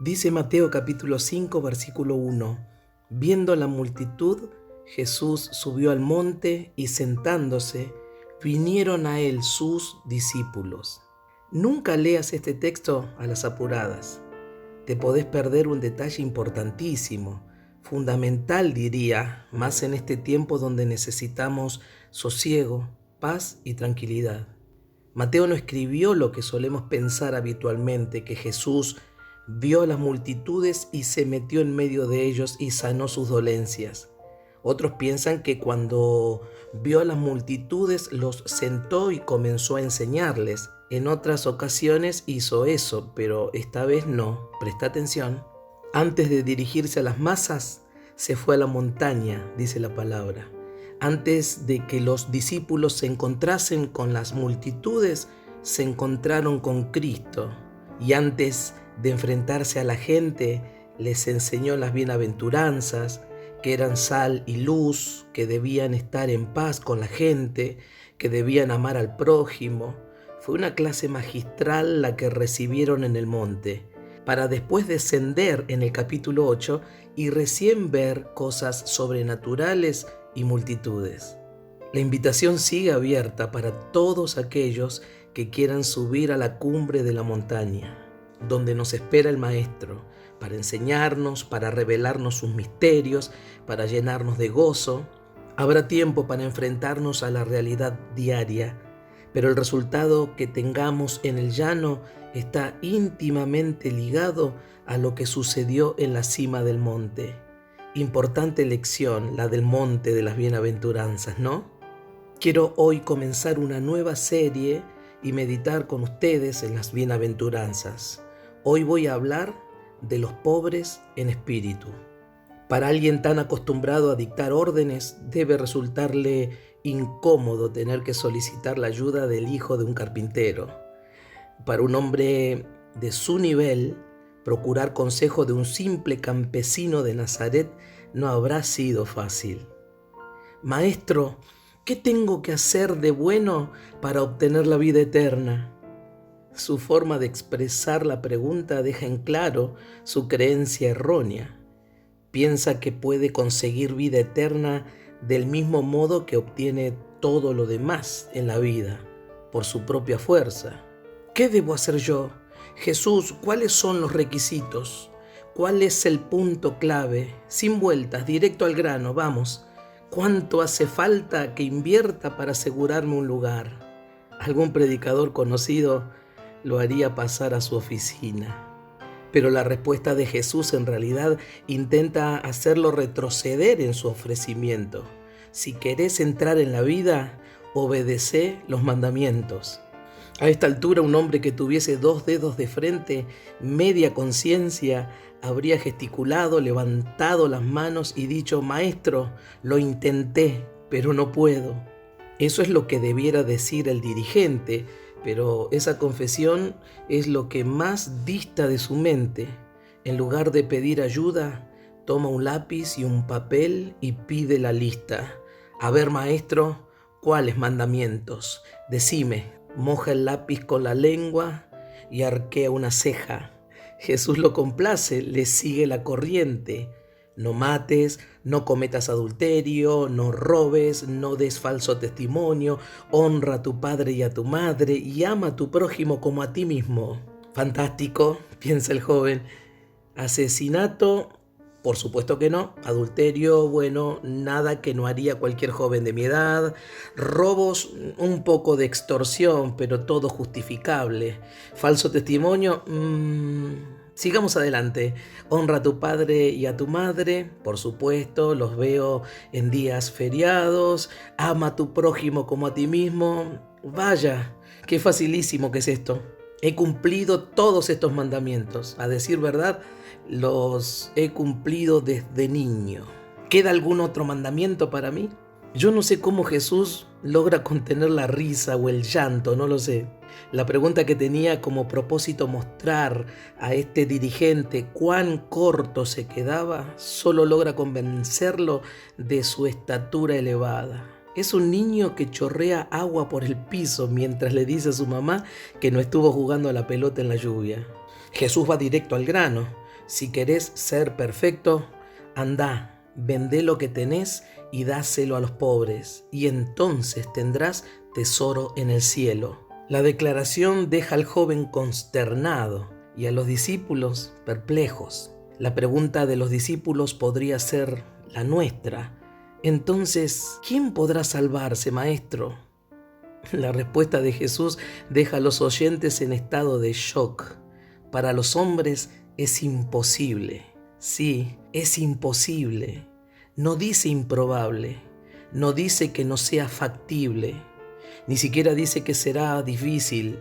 Dice Mateo capítulo 5, versículo 1. Viendo la multitud, Jesús subió al monte y sentándose, vinieron a él sus discípulos. Nunca leas este texto a las apuradas. Te podés perder un detalle importantísimo, fundamental diría, más en este tiempo donde necesitamos sosiego, paz y tranquilidad. Mateo no escribió lo que solemos pensar habitualmente, que Jesús vio a las multitudes y se metió en medio de ellos y sanó sus dolencias. Otros piensan que cuando vio a las multitudes los sentó y comenzó a enseñarles. En otras ocasiones hizo eso, pero esta vez no. Presta atención. Antes de dirigirse a las masas, se fue a la montaña, dice la palabra. Antes de que los discípulos se encontrasen con las multitudes, se encontraron con Cristo. Y antes de enfrentarse a la gente, les enseñó las bienaventuranzas, que eran sal y luz, que debían estar en paz con la gente, que debían amar al prójimo. Fue una clase magistral la que recibieron en el monte, para después descender en el capítulo 8 y recién ver cosas sobrenaturales y multitudes. La invitación sigue abierta para todos aquellos que quieran subir a la cumbre de la montaña, donde nos espera el Maestro, para enseñarnos, para revelarnos sus misterios, para llenarnos de gozo. Habrá tiempo para enfrentarnos a la realidad diaria, pero el resultado que tengamos en el llano está íntimamente ligado a lo que sucedió en la cima del monte. Importante lección, la del monte de las bienaventuranzas, ¿no? Quiero hoy comenzar una nueva serie y meditar con ustedes en las bienaventuranzas. Hoy voy a hablar de los pobres en espíritu. Para alguien tan acostumbrado a dictar órdenes, debe resultarle incómodo tener que solicitar la ayuda del hijo de un carpintero. Para un hombre de su nivel, procurar consejo de un simple campesino de Nazaret no habrá sido fácil. Maestro, ¿qué tengo que hacer de bueno para obtener la vida eterna? Su forma de expresar la pregunta deja en claro su creencia errónea. Piensa que puede conseguir vida eterna del mismo modo que obtiene todo lo demás en la vida, por su propia fuerza. ¿Qué debo hacer yo? Jesús, ¿cuáles son los requisitos? ¿Cuál es el punto clave? Sin vueltas, directo al grano, vamos. ¿Cuánto hace falta que invierta para asegurarme un lugar? Algún predicador conocido lo haría pasar a su oficina. Pero la respuesta de Jesús en realidad intenta hacerlo retroceder en su ofrecimiento. Si querés entrar en la vida, obedecé los mandamientos. A esta altura, un hombre que tuviese 2 dedos de frente, media conciencia, habría gesticulado, levantado las manos y dicho: Maestro, lo intenté, pero no puedo. Eso es lo que debiera decir el dirigente, pero esa confesión es lo que más dista de su mente. En lugar de pedir ayuda, toma un lápiz y un papel y pide la lista. A ver, maestro, ¿cuáles mandamientos? Decime. Moja el lápiz con la lengua y arquea una ceja. Jesús lo complace, le sigue la corriente. No mates, no cometas adulterio, no robes, no des falso testimonio, honra a tu padre y a tu madre y ama a tu prójimo como a ti mismo. Fantástico, piensa el joven. Asesinato, por supuesto que no. Adulterio, bueno, nada que no haría cualquier joven de mi edad. Robos, un poco de extorsión, pero todo justificable. Falso testimonio, sigamos adelante. Honra a tu padre y a tu madre, por supuesto, los veo en días feriados. Ama a tu prójimo como a ti mismo. Vaya, qué facilísimo que es esto. He cumplido todos estos mandamientos. A decir verdad, los he cumplido desde niño. ¿Queda algún otro mandamiento para mí? Yo no sé cómo Jesús logra contener la risa o el llanto, no lo sé. La pregunta que tenía como propósito mostrar a este dirigente cuán corto se quedaba, solo logra convencerlo de su estatura elevada. Es un niño que chorrea agua por el piso mientras le dice a su mamá que no estuvo jugando a la pelota en la lluvia. Jesús va directo al grano. Si querés ser perfecto, andá, vendé lo que tenés y dáselo a los pobres, y entonces tendrás tesoro en el cielo. La declaración deja al joven consternado y a los discípulos perplejos. La pregunta de los discípulos podría ser la nuestra. Entonces, ¿quién podrá salvarse, maestro? La respuesta de Jesús deja a los oyentes en estado de shock. Para los hombres es imposible. Sí, es imposible. No dice improbable. No dice que no sea factible. Ni siquiera dice que será difícil.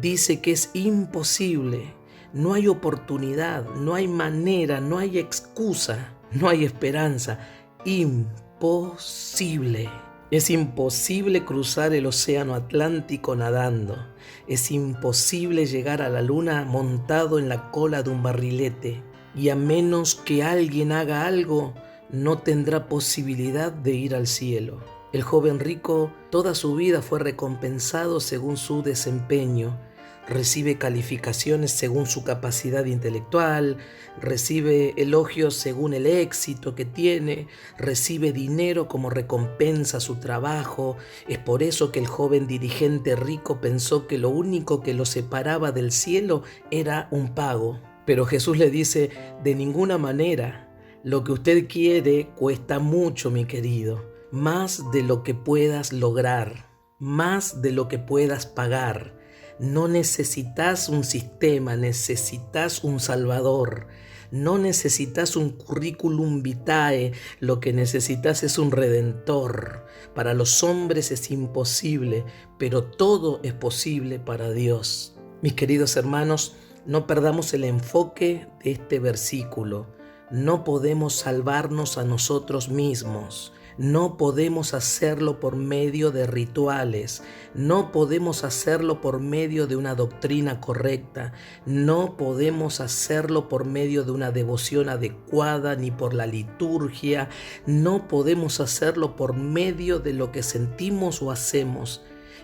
Dice que es imposible. No hay oportunidad, no hay manera, no hay excusa, no hay esperanza. Imposible. Es imposible cruzar el océano Atlántico nadando. Es imposible llegar a la luna montado en la cola de un barrilete. Y a menos que alguien haga algo, no tendrá posibilidad de ir al cielo. El joven rico toda su vida fue recompensado según su desempeño. Recibe calificaciones según su capacidad intelectual, recibe elogios según el éxito que tiene, recibe dinero como recompensa a su trabajo. Es por eso que el joven dirigente rico pensó que lo único que lo separaba del cielo era un pago. Pero Jesús le dice, de ninguna manera, lo que usted quiere cuesta mucho, mi querido, más de lo que puedas lograr, más de lo que puedas pagar. No necesitas un sistema, necesitas un salvador. No necesitas un currículum vitae, lo que necesitas es un redentor. Para los hombres es imposible, pero todo es posible para Dios. Mis queridos hermanos, no perdamos el enfoque de este versículo. No podemos salvarnos a nosotros mismos. No podemos hacerlo por medio de rituales, no podemos hacerlo por medio de una doctrina correcta, no podemos hacerlo por medio de una devoción adecuada ni por la liturgia, no podemos hacerlo por medio de lo que sentimos o hacemos.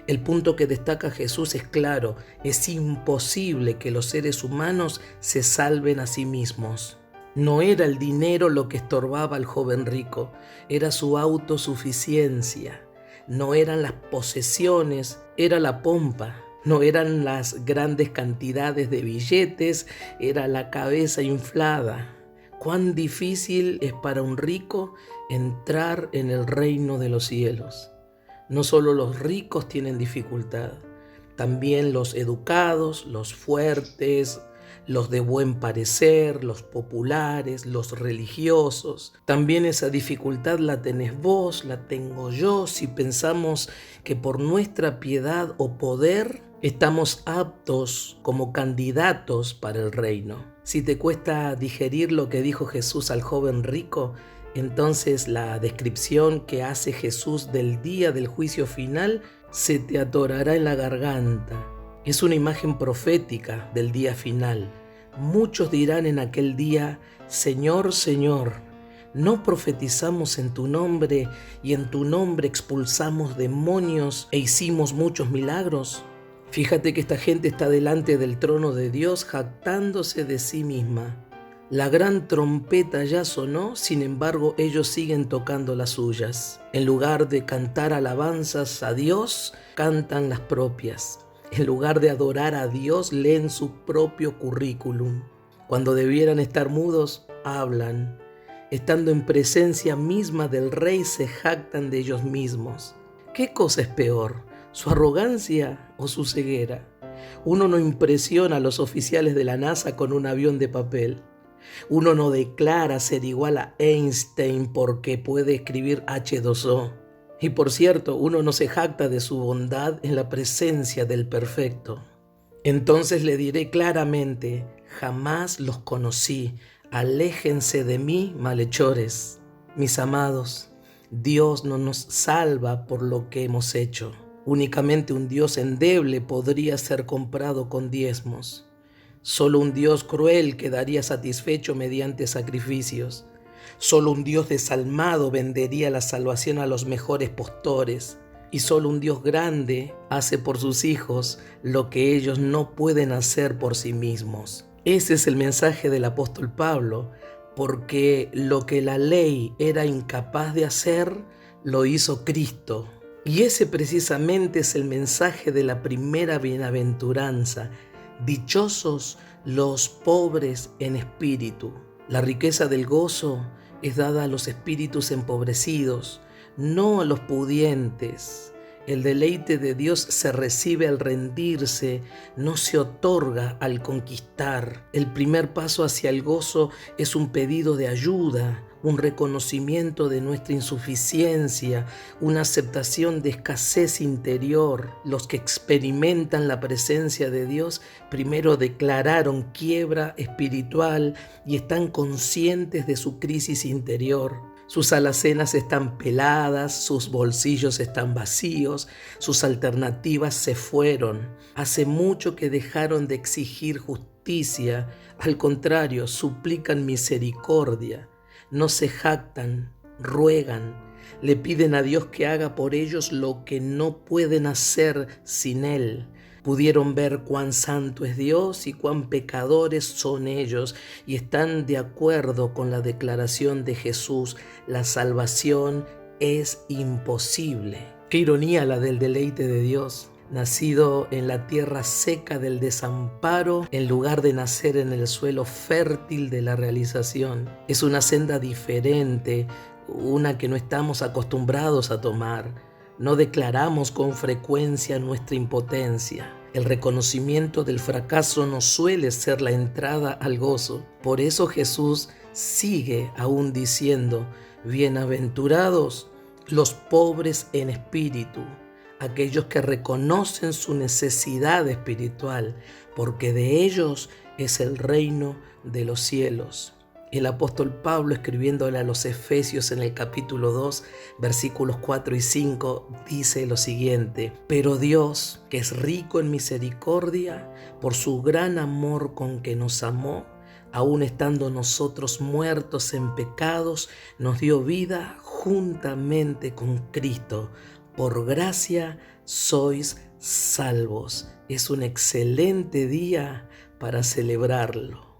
El punto que destaca Jesús es claro, es imposible que los seres humanos se salven a sí mismos. No era el dinero lo que estorbaba al joven rico, era su autosuficiencia. No eran las posesiones, era la pompa. No eran las grandes cantidades de billetes, era la cabeza inflada. Cuán difícil es para un rico entrar en el reino de los cielos. No solo los ricos tienen dificultad, también los educados, los fuertes, los de buen parecer, los populares, los religiosos. También esa dificultad la tenés vos, la tengo yo, si pensamos que por nuestra piedad o poder estamos aptos como candidatos para el reino. Si te cuesta digerir lo que dijo Jesús al joven rico, entonces la descripción que hace Jesús del día del juicio final se te atorará en la garganta. Es una imagen profética del día final. Muchos dirán en aquel día, Señor, Señor, ¿no profetizamos en tu nombre y en tu nombre expulsamos demonios e hicimos muchos milagros? Fíjate que esta gente está delante del trono de Dios jactándose de sí misma. La gran trompeta ya sonó, sin embargo ellos siguen tocando las suyas. En lugar de cantar alabanzas a Dios, cantan las propias. En lugar de adorar a Dios, leen su propio currículum. Cuando debieran estar mudos, hablan. Estando en presencia misma del Rey, se jactan de ellos mismos. ¿Qué cosa es peor, su arrogancia o su ceguera? Uno no impresiona a los oficiales de la NASA con un avión de papel. Uno no declara ser igual a Einstein porque puede escribir H2O. Y por cierto, uno no se jacta de su bondad en la presencia del perfecto. Entonces le diré claramente, jamás los conocí, aléjense de mí, malhechores. Mis amados, Dios no nos salva por lo que hemos hecho. Únicamente un Dios endeble podría ser comprado con diezmos. Solo un Dios cruel quedaría satisfecho mediante sacrificios. Solo un Dios desalmado vendería la salvación a los mejores postores. Y solo un Dios grande hace por sus hijos lo que ellos no pueden hacer por sí mismos. Ese es el mensaje del apóstol Pablo, porque lo que la ley era incapaz de hacer, lo hizo Cristo. Y ese precisamente es el mensaje de la primera bienaventuranza. Dichosos los pobres en espíritu. La riqueza del gozo es dada a los espíritus empobrecidos, no a los pudientes. El deleite de Dios se recibe al rendirse, no se otorga al conquistar. El primer paso hacia el gozo es un pedido de ayuda, un reconocimiento de nuestra insuficiencia, una aceptación de escasez interior. Los que experimentan la presencia de Dios primero declararon quiebra espiritual y están conscientes de su crisis interior. Sus alacenas están peladas, sus bolsillos están vacíos, sus alternativas se fueron. Hace mucho que dejaron de exigir justicia, al contrario, suplican misericordia. No se jactan, ruegan, le piden a Dios que haga por ellos lo que no pueden hacer sin Él. Pudieron ver cuán santo es Dios y cuán pecadores son ellos, y están de acuerdo con la declaración de Jesús: la salvación es imposible. Qué ironía la del deleite de Dios. Nacido en la tierra seca del desamparo, en lugar de nacer en el suelo fértil de la realización. Es una senda diferente, una que no estamos acostumbrados a tomar. No declaramos con frecuencia nuestra impotencia. El reconocimiento del fracaso no suele ser la entrada al gozo. Por eso Jesús sigue aún diciendo: bienaventurados los pobres en espíritu, aquellos que reconocen su necesidad espiritual, porque de ellos es el reino de los cielos. El apóstol Pablo, escribiéndole a los Efesios en el capítulo 2, versículos 4 y 5, dice lo siguiente: pero Dios, que es rico en misericordia, por su gran amor con que nos amó, aun estando nosotros muertos en pecados, nos dio vida juntamente con Cristo. Por gracia sois salvos. Es un excelente día para celebrarlo.